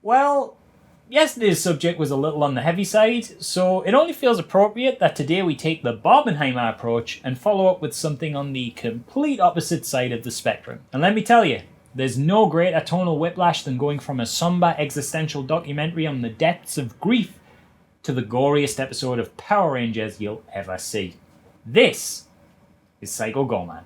Well, yesterday's subject was a little on the heavy side, so it only feels appropriate that today we take the Barbenheimer approach and follow up with something on the complete opposite side of the spectrum. And let me tell you, there's no greater tonal whiplash than going from a somber existential documentary on the depths of grief to the goriest episode of Power Rangers you'll ever see. This is Psycho Goreman.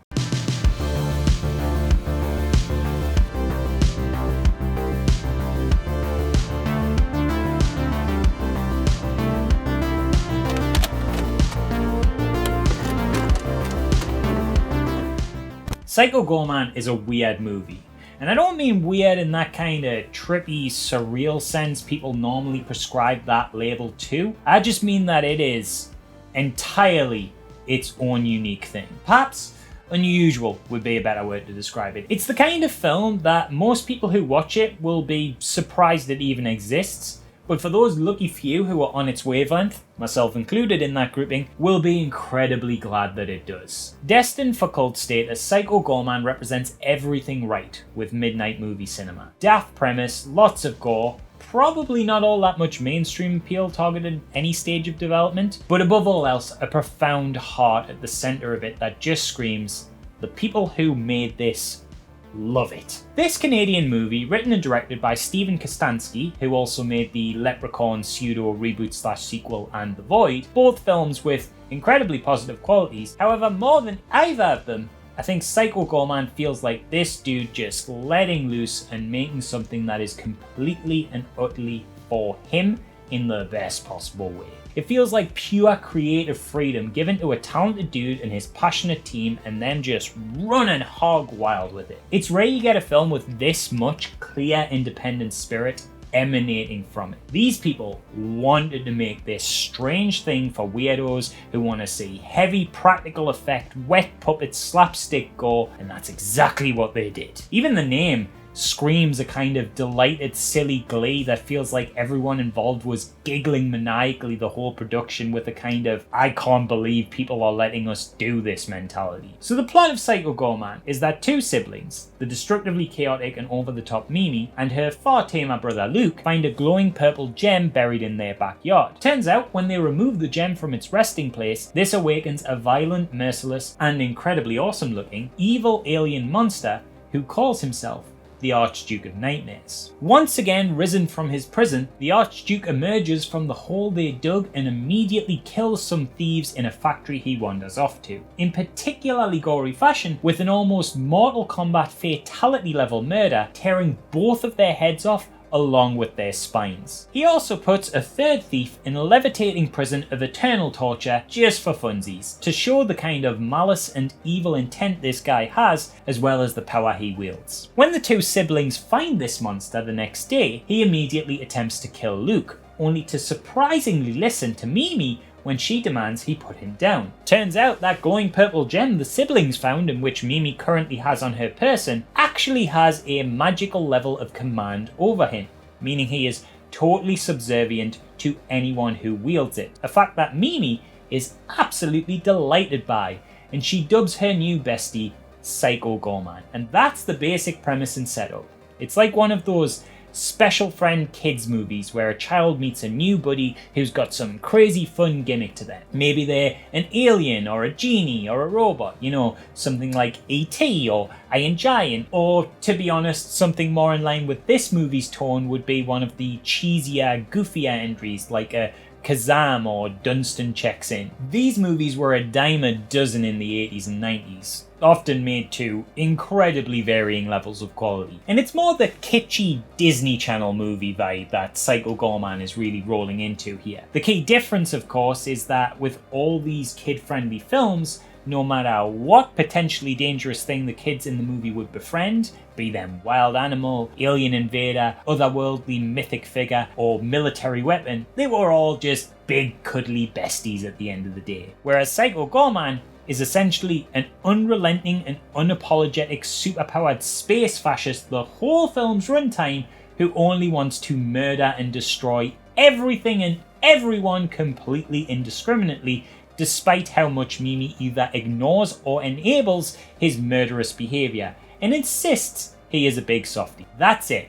Psycho Goreman is a weird movie. And I don't mean weird in that kind of trippy, surreal sense people normally prescribe that label to. I just mean that it is entirely its own unique thing. Perhaps unusual would be a better word to describe it. It's the kind of film that most people who watch it will be surprised it even exists. But for those lucky few who are on its wavelength, myself included in that grouping, will be incredibly glad that it does. Destined for cult status, Psycho Goreman represents everything right with midnight movie cinema. Daft premise, lots of gore, probably not all that much mainstream appeal targeted at any stage of development, but above all else, a profound heart at the center of it that just screams, the people who made this love it. This Canadian movie, written and directed by Steven Kostanski, who also made the Leprechaun pseudo reboot / sequel and The Void, both films with incredibly positive qualities. However, more than either of them, I think Psycho Goreman feels like this dude just letting loose and making something that is completely and utterly for him in the best possible way. It feels like pure creative freedom given to a talented dude and his passionate team and then just running hog wild with it. It's rare you get a film with this much clear independent spirit emanating from it. These people wanted to make this strange thing for weirdos who want to see heavy practical effect, wet puppet slapstick gore, and that's exactly what they did. Even the name screams a kind of delighted, silly glee that feels like everyone involved was giggling maniacally the whole production with a kind of I can't believe people are letting us do this mentality. So the plot of Psycho Goreman is that two siblings, the destructively chaotic and over-the-top Mimi and her far tamer brother Luke, find a glowing purple gem buried in their backyard. Turns out when they remove the gem from its resting place, this awakens a violent, merciless and incredibly awesome looking evil alien monster who calls himself the Archduke of Nightmares. Once again risen from his prison, the Archduke emerges from the hole they dug and immediately kills some thieves in a factory he wanders off to, in particularly gory fashion, with an almost Mortal Kombat fatality level murder, tearing both of their heads off along with their spines. He also puts a third thief in a levitating prison of eternal torture just for funsies, to show the kind of malice and evil intent this guy has, as well as the power he wields. When the two siblings find this monster the next day, he immediately attempts to kill Luke, only to surprisingly listen to Mimi when she demands he put him down. Turns out that glowing purple gem the siblings found and which Mimi currently has on her person actually has a magical level of command over him, meaning he is totally subservient to anyone who wields it, a fact that Mimi is absolutely delighted by, and she dubs her new bestie Psycho Goreman. And that's the basic premise and setup. It's like one of those special friend kids movies where a child meets a new buddy who's got some crazy fun gimmick to them. Maybe they're an alien or a genie or a robot, you know, something like E.T. or Iron Giant, or to be honest, something more in line with this movie's tone would be one of the cheesier, goofier entries like a Kazam or Dunstan Checks In. These movies were a dime a dozen in the 80s and 90s, often made to incredibly varying levels of quality. And it's more the kitschy Disney Channel movie vibe that Psycho Goreman is really rolling into here. The key difference, of course, is that with all these kid-friendly films, no matter what potentially dangerous thing the kids in the movie would befriend, be them wild animal, alien invader, otherworldly mythic figure, or military weapon, they were all just big cuddly besties at the end of the day. Whereas Psycho Goreman is essentially an unrelenting and unapologetic superpowered space fascist the whole film's runtime who only wants to murder and destroy everything and everyone completely indiscriminately, despite how much Mimi either ignores or enables his murderous behaviour and insists he is a big softie. That's it.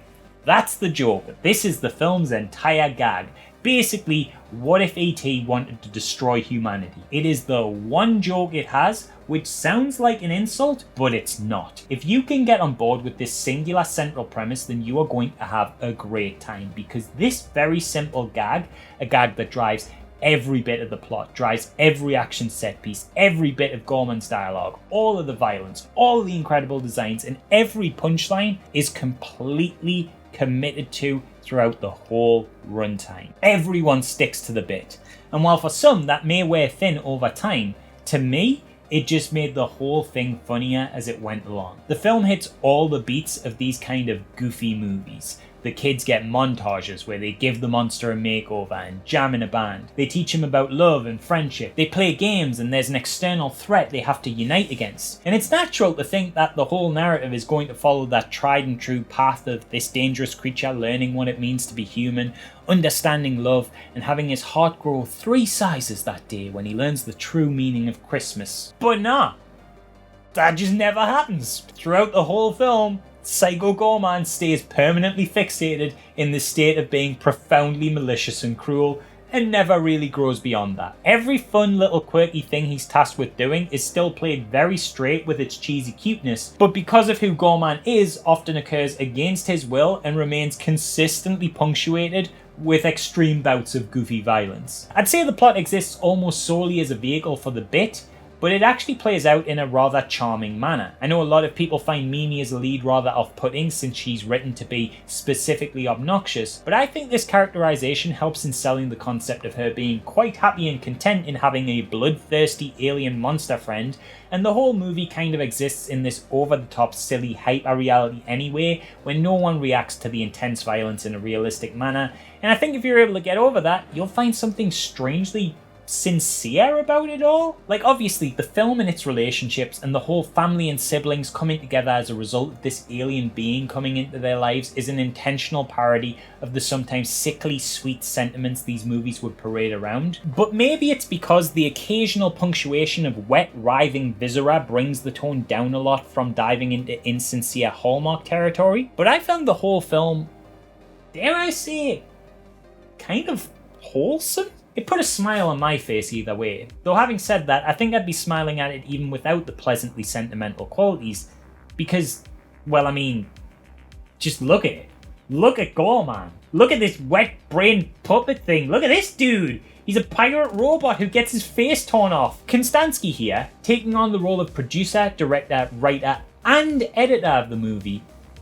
That's the Joker. This is the film's entire gag. Basically, what if E.T. wanted to destroy humanity? It is the one joke it has, which sounds like an insult, but it's not. If you can get on board with this singular central premise, then you are going to have a great time, because this very simple gag, a gag that drives every bit of the plot, drives every action set piece, every bit of Goreman's dialogue, all of the violence, all of the incredible designs, and every punchline is completely committed to throughout the whole runtime. Everyone sticks to the bit. And while for some that may wear thin over time, to me, it just made the whole thing funnier as it went along. The film hits all the beats of these kind of goofy movies. The kids get montages where they give the monster a makeover and jam in a band. They teach him about love and friendship. They play games and there's an external threat they have to unite against. And it's natural to think that the whole narrative is going to follow that tried and true path of this dangerous creature learning what it means to be human, understanding love, and having his heart grow 3 sizes that day when he learns the true meaning of Christmas. But nah, that just never happens. Throughout the whole film, Psycho Goreman stays permanently fixated in the state of being profoundly malicious and cruel, and never really grows beyond that. Every fun little quirky thing he's tasked with doing is still played very straight with its cheesy cuteness, but because of who Goreman is, often occurs against his will and remains consistently punctuated with extreme bouts of goofy violence. I'd say the plot exists almost solely as a vehicle for the bit, but it actually plays out in a rather charming manner. I know a lot of people find Mimi as a lead rather off-putting since she's written to be specifically obnoxious, but I think this characterization helps in selling the concept of her being quite happy and content in having a bloodthirsty alien monster friend, and the whole movie kind of exists in this over-the-top silly hyper-reality anyway, where no one reacts to the intense violence in a realistic manner, and I think if you're able to get over that, you'll find something strangely sincere about it all. Like, obviously the film and its relationships and the whole family and siblings coming together as a result of this alien being coming into their lives is an intentional parody of the sometimes sickly sweet sentiments these movies would parade around. But maybe it's because the occasional punctuation of wet writhing viscera brings the tone down a lot from diving into insincere Hallmark territory. But I found the whole film, dare I say, kind of wholesome? It put a smile on my face either way. Though having said that, I think I'd be smiling at it even without the pleasantly sentimental qualities, because, well, I mean, just look at it. Look at Goreman. Look at this wet brain puppet thing. Look at this dude. He's a pirate robot who gets his face torn off. Konstanski here, taking on the role of producer, director, writer, and editor of the movie,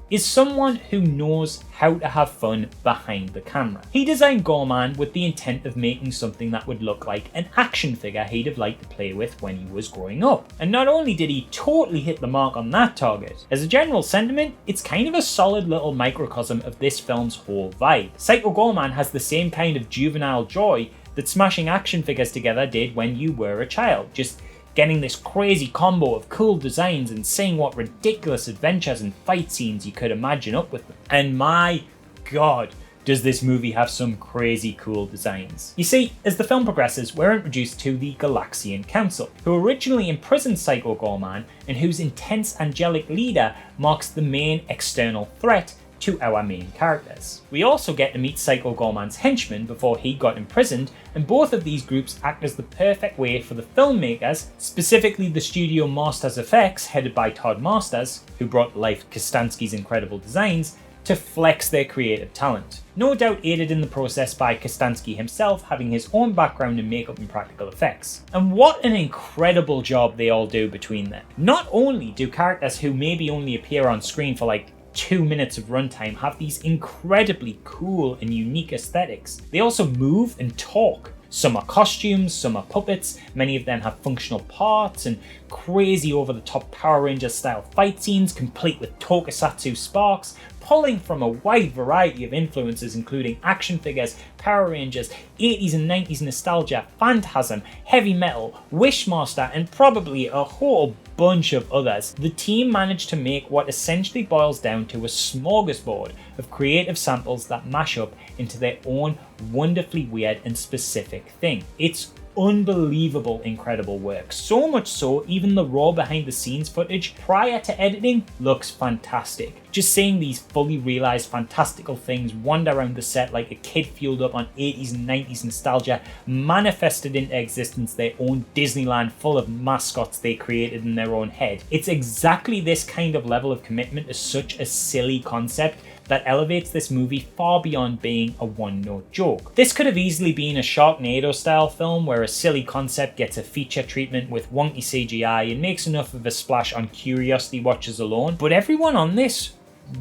is someone who knows how to have fun behind the camera. He designed Goreman with the intent of making something that would look like an action figure he'd have liked to play with when he was growing up. And not only did he totally hit the mark on that target, as a general sentiment, it's kind of a solid little microcosm of this film's whole vibe. Psycho Goreman has the same kind of juvenile joy that smashing action figures together did when you were a child. Just getting this crazy combo of cool designs and seeing what ridiculous adventures and fight scenes you could imagine up with them. And my god, does this movie have some crazy cool designs. You see, as the film progresses, we're introduced to the Galaxian Council, who originally imprisoned Psycho Goreman and whose intense angelic leader marks the main external threat to our main characters. We also get to meet Psycho Goreman's henchmen before he got imprisoned, and both of these groups act as the perfect way for the filmmakers, specifically the studio Masters Effects headed by Todd Masters, who brought to life Kostanski's incredible designs, to flex their creative talent. No doubt aided in the process by Kostanski himself having his own background in makeup and practical effects. And what an incredible job they all do between them. Not only do characters who maybe only appear on screen for like 2 minutes of runtime have these incredibly cool and unique aesthetics, they also move and talk. Some are costumes, some are puppets, many of them have functional parts and crazy over-the-top Power Rangers style fight scenes complete with tokusatsu sparks, pulling from a wide variety of influences including action figures, Power Rangers, 80s and 90s nostalgia, Phantasm, heavy metal, Wishmaster, and probably a whole bunch of others. The team managed to make what essentially boils down to a smorgasbord of creative samples that mash up into their own wonderfully weird and specific thing. It's unbelievable, incredible work. So much so, even the raw behind the scenes footage prior to editing looks fantastic. Just seeing these fully realized fantastical things wander around the set like a kid fueled up on 80s and 90s nostalgia manifested into existence their own Disneyland full of mascots they created in their own head. It's exactly this kind of level of commitment to such a silly concept that elevates this movie far beyond being a one-note joke. This could have easily been a Sharknado-style film where a silly concept gets a feature treatment with wonky CGI and makes enough of a splash on curiosity watchers alone, but everyone on this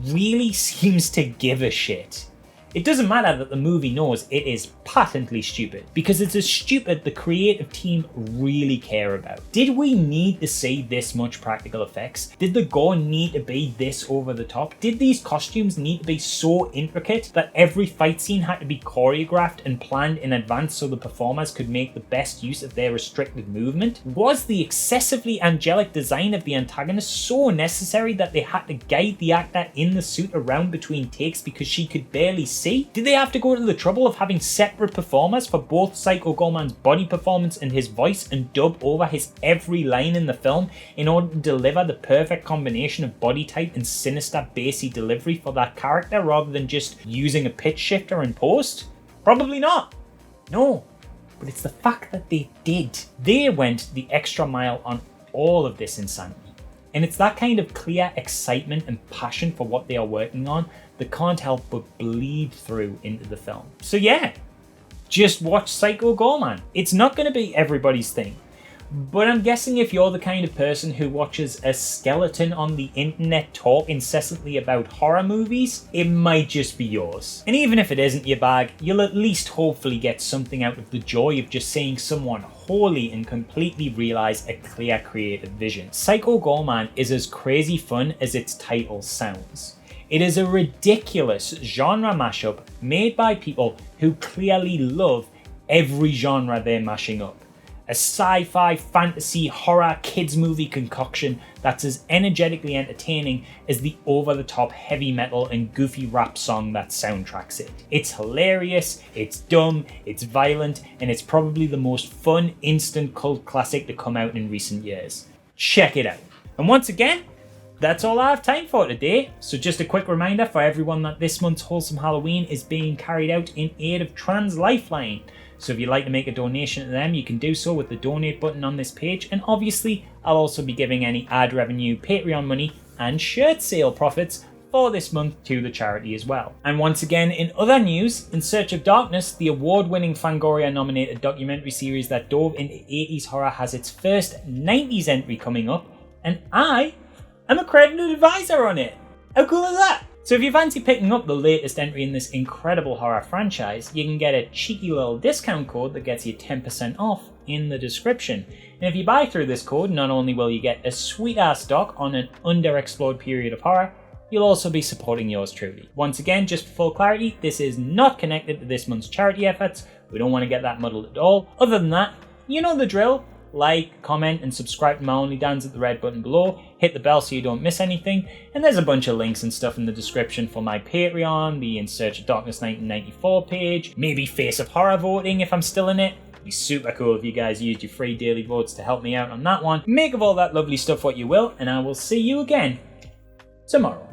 really seems to give a shit. It doesn't matter that the movie knows it is patently stupid, because it's as stupid the creative team really care about. Did we need to see this much practical effects? Did the gore need to be this over the top? Did these costumes need to be so intricate that every fight scene had to be choreographed and planned in advance so the performers could make the best use of their restricted movement? Was the excessively angelic design of the antagonist so necessary that they had to guide the actor in the suit around between takes because she could barely see? Did they have to go to the trouble of having separate performers for both Psycho Goreman's body performance and his voice and dub over his every line in the film in order to deliver the perfect combination of body type and sinister bassy delivery for that character rather than just using a pitch shifter in post? Probably not. No. But it's the fact that they did. They went the extra mile on all of this insanity. And it's that kind of clear excitement and passion for what they are working on that can't help but bleed through into the film. So yeah, just watch Psycho Goreman. It's not going to be everybody's thing, but I'm guessing if you're the kind of person who watches a skeleton on the internet talk incessantly about horror movies, it might just be yours. And even if it isn't your bag, you'll at least hopefully get something out of the joy of just seeing someone wholly and completely realize a clear creative vision. Psycho Goreman is as crazy fun as its title sounds. It is a ridiculous genre mashup made by people who clearly love every genre they're mashing up. A sci-fi, fantasy, horror, kids movie concoction that's as energetically entertaining as the over-the-top heavy metal and goofy rap song that soundtracks it. It's hilarious, it's dumb, it's violent, and it's probably the most fun instant cult classic to come out in recent years. Check it out. And once again, that's all I have time for today. So just a quick reminder for everyone that this month's Wholesome Halloween is being carried out in aid of Trans Lifeline. So if you'd like to make a donation to them, you can do so with the donate button on this page. And obviously, I'll also be giving any ad revenue, Patreon money, and shirt sale profits for this month to the charity as well. And once again, in other news, In Search of Darkness, the award-winning Fangoria-nominated documentary series that dove into 80s horror, has its first 90s entry coming up, and I'm accredited advisor on it. How cool is that? So if you fancy picking up the latest entry in this incredible horror franchise, you can get a cheeky little discount code that gets you 10% off in the description. And if you buy through this code, not only will you get a sweet ass doc on an underexplored period of horror, you'll also be supporting yours truly. Once again, just for full clarity, this is not connected to this month's charity efforts. We don't want to get that muddled at all. Other than that, you know the drill. Like, comment, and subscribe to my Only Dans at the red button below. Hit the bell so you don't miss anything. And there's a bunch of links and stuff in the description for my Patreon, the In Search of Darkness 1994 page, maybe Face of Horror voting if I'm still in it. It'd be super cool if you guys used your free daily votes to help me out on that one. Make of all that lovely stuff what you will, and I will see you again tomorrow.